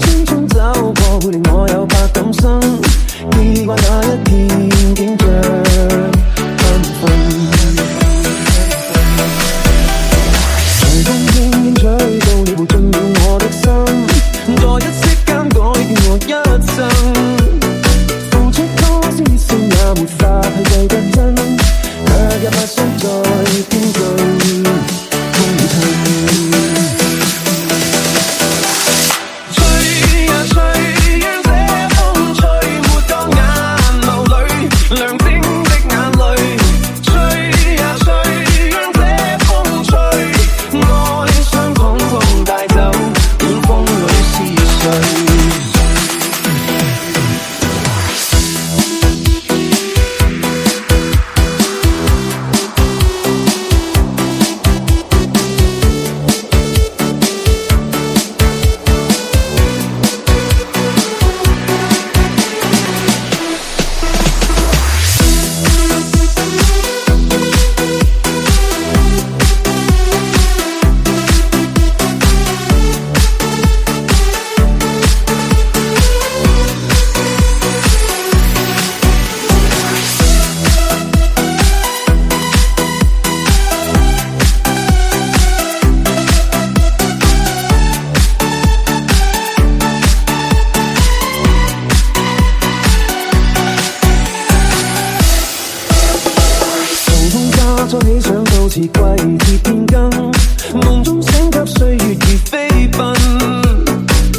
青春走過，會令我有百感生，記掛那一片景象繽紛。隨風輕輕吹到，你會進了我的心，在一息間改變我一生。付出多少熱情也沒法去計得真，卻也不想再編句空襯。再起想到似季節變更，夢中醒給歲月如飛奔，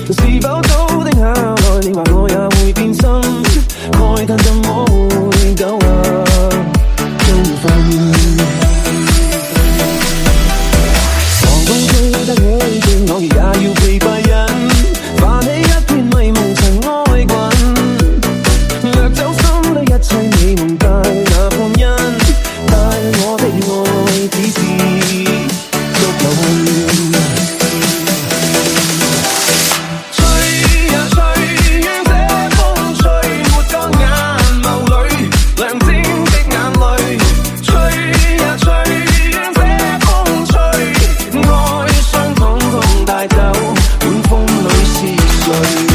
是否早定下來？你話我也會變心，慨嘆怎麼會久違中分。狂風吹得起正我亦也要被閉忍，泛起一片迷蒙塵埃滾，掠走心裏一切美夢帶那歡欣，帶我的愛只是足夠恨。吹呀吹，讓這風吹沒個眼眸裏亮晶的眼淚。吹呀吹，讓這風吹，愛傷統統帶走，管風裏是誰？